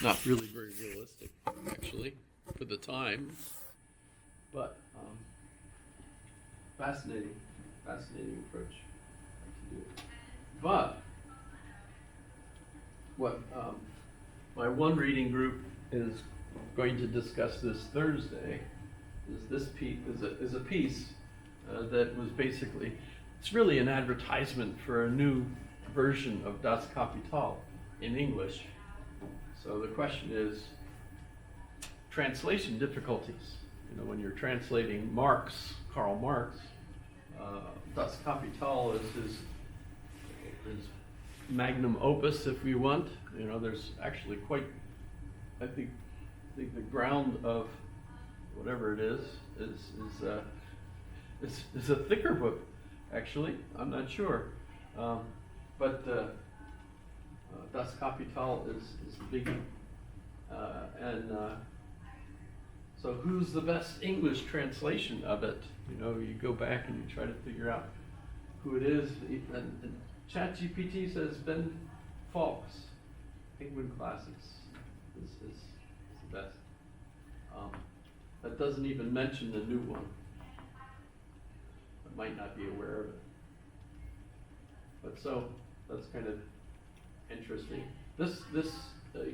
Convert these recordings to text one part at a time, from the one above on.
Not really very realistic, actually, for the time, but fascinating approach to do it. But what my one reading group is going to discuss this Thursday is this piece is a piece that was basically, it's really an advertisement for a new version of Das Kapital in English. So the question is translation difficulties. You know, when you're translating Marx, Karl Marx, Das Kapital is his magnum opus, if we want. You know, there's actually quite, I think the ground of whatever it is a thicker book, actually. I'm not sure, but Das Kapital is a biggie, and so who's the best English translation of it? You know, you go back and you try to figure out who it is, and ChatGPT says Ben Fawkes, Penguin Classics is the best. That doesn't even mention the new one. I might not be aware of it. But so, that's kind of interesting. This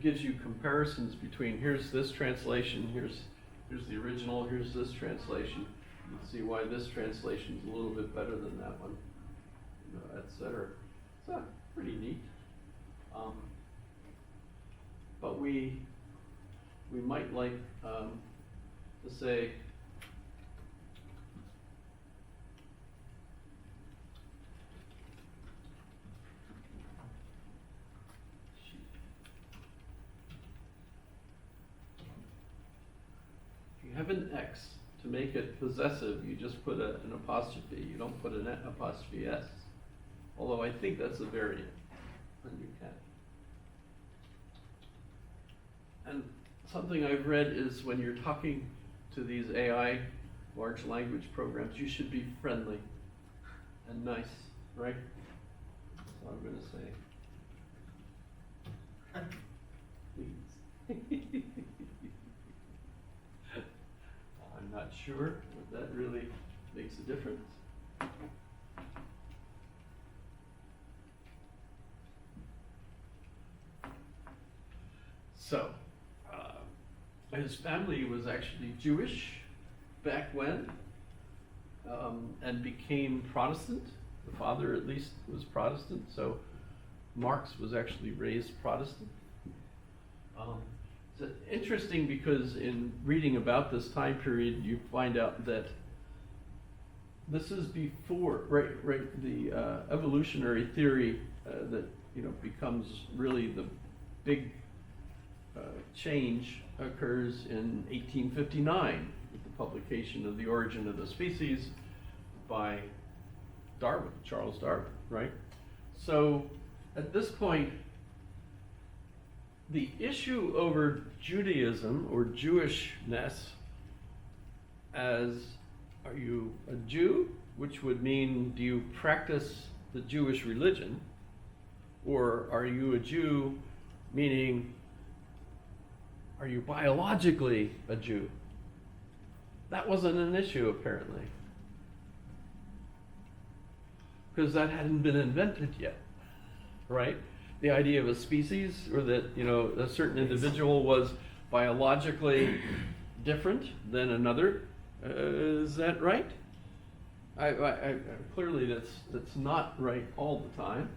gives you comparisons between, here's this translation, here's the original, here's this translation. You can see why this translation is a little bit better than that one, you know, etc. So, pretty neat. But we might like to say, if you have an X, to make it possessive, you just put an apostrophe. You don't put an apostrophe S. Although I think that's a variant, and you can. And something I've read is when you're talking to these AI, large language programs, you should be friendly and nice, right? So I'm going to say, please. I'm not sure if that really makes a difference. So, his family was actually Jewish back when, and became Protestant. The father, at least, was Protestant, so Marx was actually raised Protestant. It's interesting because in reading about this time period, you find out that this is before, the evolutionary theory that, you know, becomes really the big change occurs in 1859 with the publication of The Origin of the Species by Darwin, Charles Darwin, right? So at this point, the issue over Judaism or Jewishness as, are you a Jew, which would mean, do you practice the Jewish religion, or are you a Jew, meaning, are you biologically a Jew? That wasn't an issue, apparently, because that hadn't been invented yet, right? The idea of a species, or that, you know, a certain individual was biologically different than another, is that right? I clearly that's not right all the time.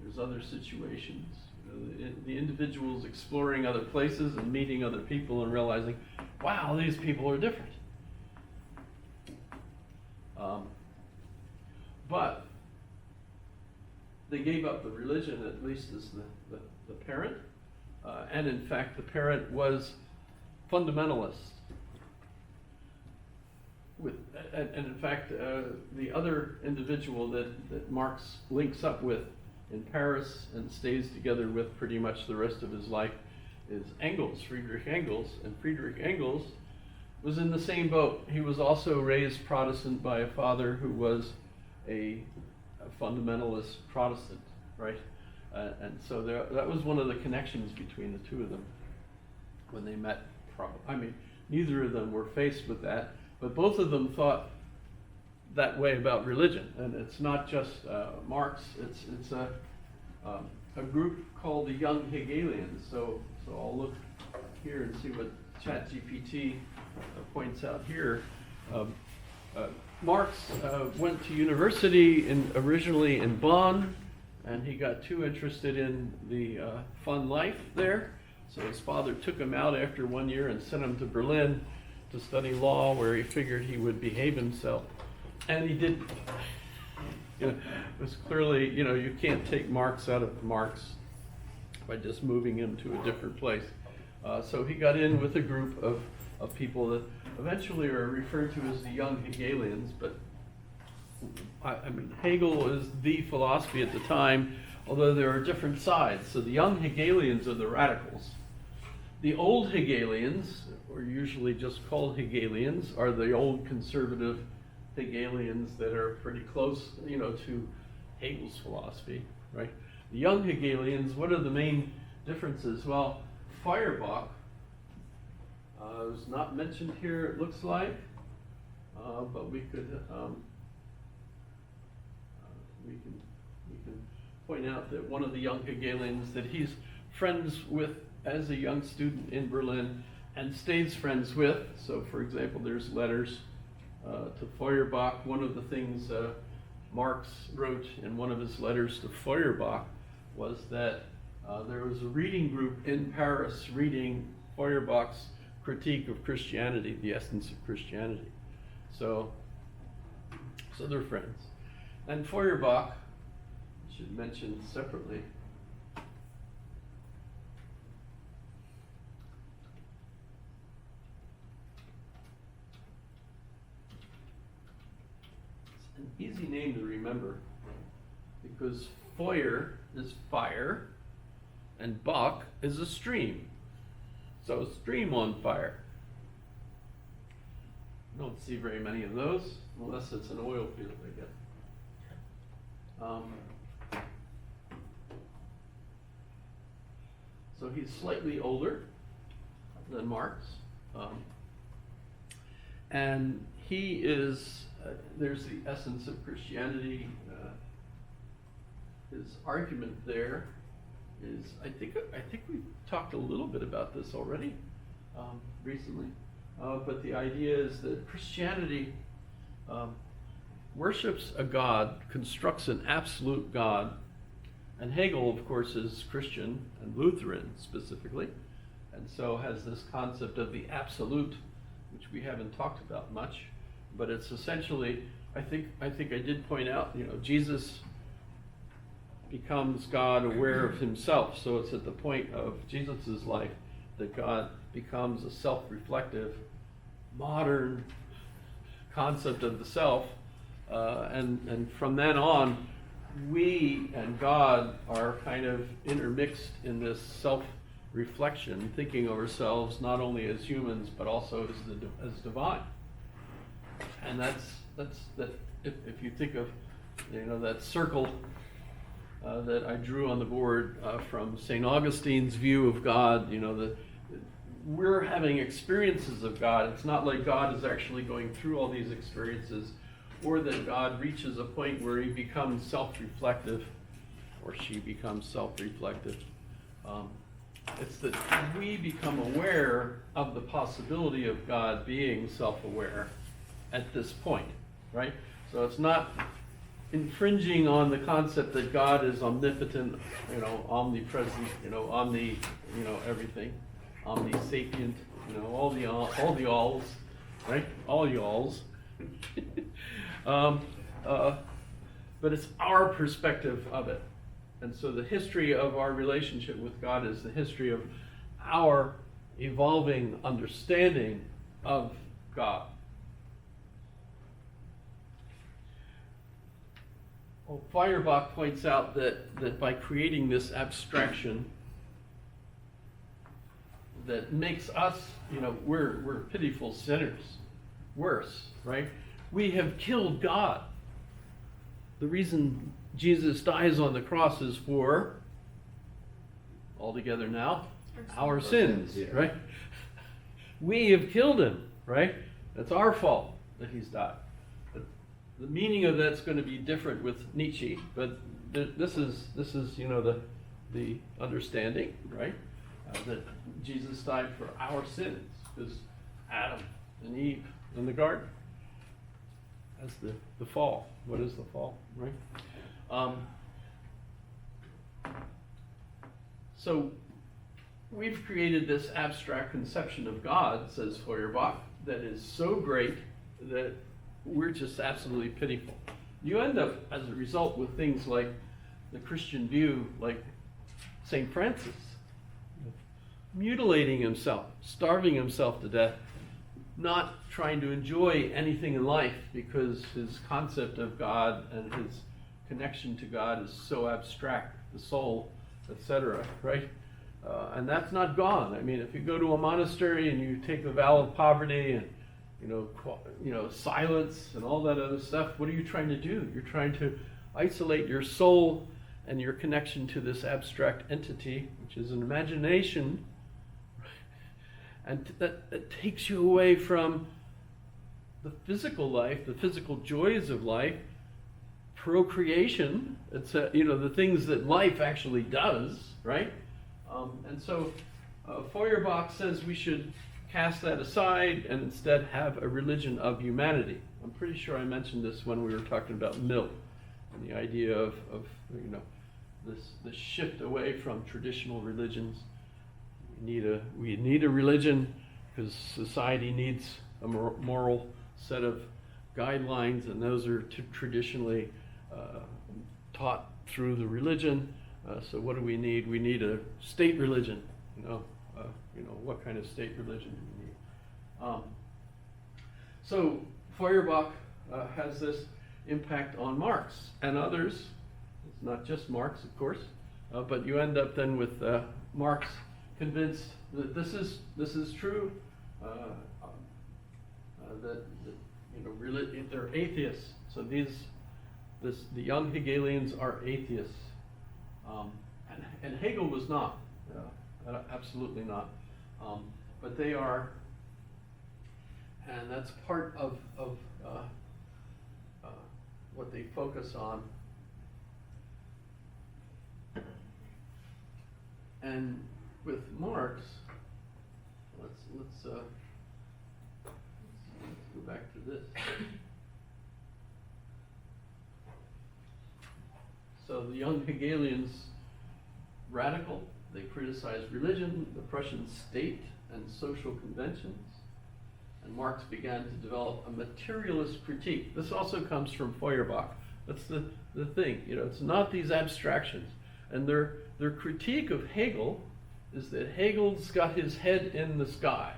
There's other situations. The individuals exploring other places and meeting other people and realizing, wow, these people are different. But they gave up the religion, at least as the parent, and in fact the parent was fundamentalist. And in fact, the other individual that Marx links up with in Paris and stays together with pretty much the rest of his life is Engels, Friedrich Engels. And Friedrich Engels was in the same boat. He was also raised Protestant by a father who was a fundamentalist Protestant, right? And so that was one of the connections between the two of them. when they met. Neither of them were faced with that, but both of them thought that way about religion. And it's not just Marx, it's a group called the Young Hegelians. So I'll look here and see what ChatGPT points out here. Marx went to university originally in Bonn, and he got too interested in the fun life there. So his father took him out after 1 year and sent him to Berlin to study law, where he figured he would behave himself. And he did. It was clearly, you can't take Marx out of Marx by just moving him to a different place. So he got in with a group of people that eventually are referred to as the Young Hegelians, but Hegel is the philosophy at the time, although there are different sides. So the Young Hegelians are the radicals. The old Hegelians, or usually just called Hegelians, are the old conservative Hegelians that are pretty close, to Hegel's philosophy, right? The Young Hegelians, what are the main differences? Well, Feuerbach is not mentioned here, it looks like, but we can point out that one of the Young Hegelians that he's friends with as a young student in Berlin and stays friends with. So, for example, there's letters to Feuerbach. One of the things Marx wrote in one of his letters to Feuerbach was that there was a reading group in Paris reading Feuerbach's critique of Christianity, the essence of Christianity. So they're friends. And Feuerbach, I should mention separately, easy name to remember because Feuer is fire and Bach is a stream. So a stream on fire. Don't see very many of those unless it's an oil field, I guess. So he's slightly older than Marx. And he is there's the essence of Christianity. His argument there is, I think we've talked a little bit about this already recently, but the idea is that Christianity worships a God, constructs an absolute God, and Hegel, of course, is Christian and Lutheran specifically, and so has this concept of the absolute, which we haven't talked about much. But it's essentially, I think I did point out, Jesus becomes God aware of himself. So it's at the point of Jesus' life that God becomes a self-reflective, modern concept of the self. And from then on, we and God are kind of intermixed in this self-reflection, thinking of ourselves not only as humans, but also as divine. And that's if you think of that circle that I drew on the board from St. Augustine's view of God, that we're having experiences of God. It's not like God is actually going through all these experiences, or that God reaches a point where he becomes self-reflective, or she becomes self-reflective. It's that we become aware of the possibility of God being self-aware at this point, right? So it's not infringing on the concept that God is omnipotent, omnipresent, everything, omnisapient, all the alls, right? All y'alls. But it's our perspective of it. And so the history of our relationship with God is the history of our evolving understanding of God. Well, Feuerbach points out that by creating this abstraction that makes us, we're pitiful sinners. Worse, right? We have killed God. The reason Jesus dies on the cross is for, all together now, Our sins, right? We have killed him, right? That's our fault that he's died. But the meaning of that's going to be different with Nietzsche, but this is the understanding, right? That Jesus died for our sins, because Adam and Eve in the garden. That's the fall. What is the fall, right? So we've created this abstract conception of God, says Feuerbach, that is so great that we're just absolutely pitiful. You end up, as a result, with things like the Christian view, like St. Francis, mutilating himself, starving himself to death, not trying to enjoy anything in life because his concept of God and his connection to God is so abstract, the soul, etc., right? And that's not gone. I mean, if you go to a monastery and you take the vow of poverty and silence and all that other stuff, what are you trying to do? You're trying to isolate your soul and your connection to this abstract entity, which is an imagination, and that takes you away from the physical life, the physical joys of life, procreation. It's the things that life actually does, right? And so Feuerbach says we should cast that aside and instead have a religion of humanity. I'm pretty sure I mentioned this when we were talking about Mill and the idea of this shift away from traditional religions. We need a religion because society needs a moral set of guidelines, and those are traditionally taught through the religion. So what do we need? We need a state religion. What kind of state religion do we need? So Feuerbach has this impact on Marx and others. It's not just Marx, of course, but you end up then with Marx convinced that this is true. That they're atheists. So the young Hegelians are atheists, and Hegel was not, absolutely not. But they are, and that's part of what they focus on. And with Marx, let's go back to this. So the young Hegelians, radical, they criticized religion, the Prussian state, and social conventions. And Marx began to develop a materialist critique. This also comes from Feuerbach. That's the thing, it's not these abstractions. And their critique of Hegel is that Hegel's got his head in the sky.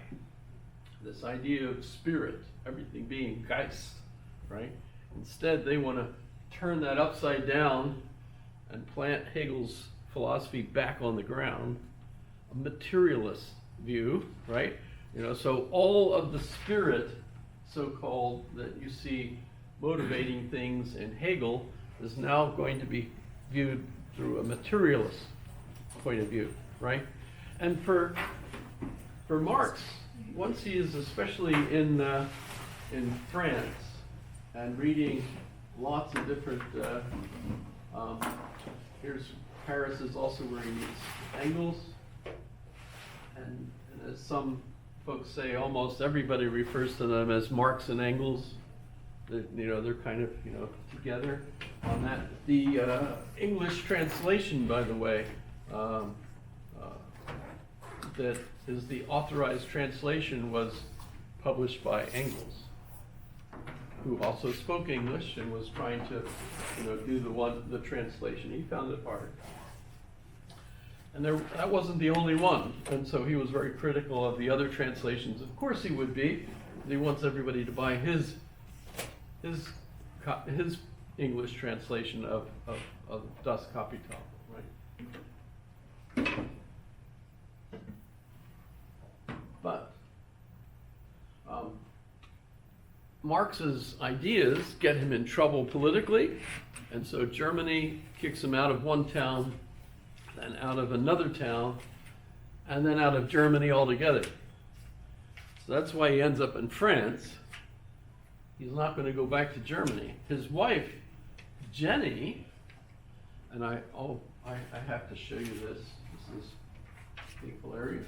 This idea of spirit, everything being Geist, right? Instead, they want to turn that upside down and plant Hegel's philosophy back on the ground, a materialist view, right? So all of the spirit, so-called, that you see motivating things in Hegel is now going to be viewed through a materialist point of view, right? And for Marx, once he is especially in France and reading lots of different, here's Paris is also where he meets Engels, and as some folks say, almost everybody refers to them as Marx and Engels. They're kind of together on that. The English translation, by the way, that is the authorized translation, was published by Engels, who also spoke English and was trying to do the translation. He found it hard. And that wasn't the only one, and so he was very critical of the other translations. Of course he would be. He wants everybody to buy his English translation of Das Kapital, right? But Marx's ideas get him in trouble politically, and so Germany kicks him out of one town and out of another town, and then out of Germany altogether. So that's why he ends up in France. He's not going to go back to Germany. His wife, Jenny, and I have to show you this. This is hilarious.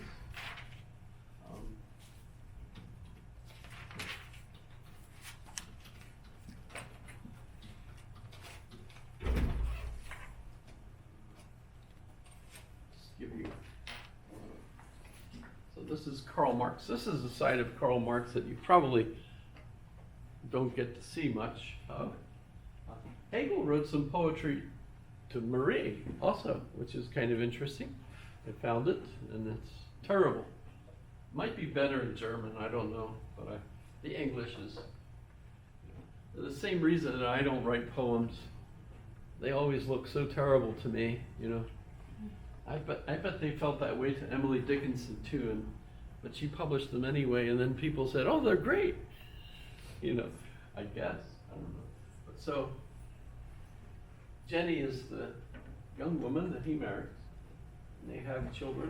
Just give you. So this is Karl Marx. This is a side of Karl Marx that you probably don't get to see much of. Hegel wrote some poetry to Marie also, which is kind of interesting. I found it, and it's terrible. Might be better in German, I don't know, but the English is the same reason that I don't write poems. They always look so terrible to me, you know. I bet they felt that way to Emily Dickinson too, but she published them anyway, and then people said, "Oh, they're great," you know. I guess, I don't know. But so Jenny is the young woman that he marries, and they have children.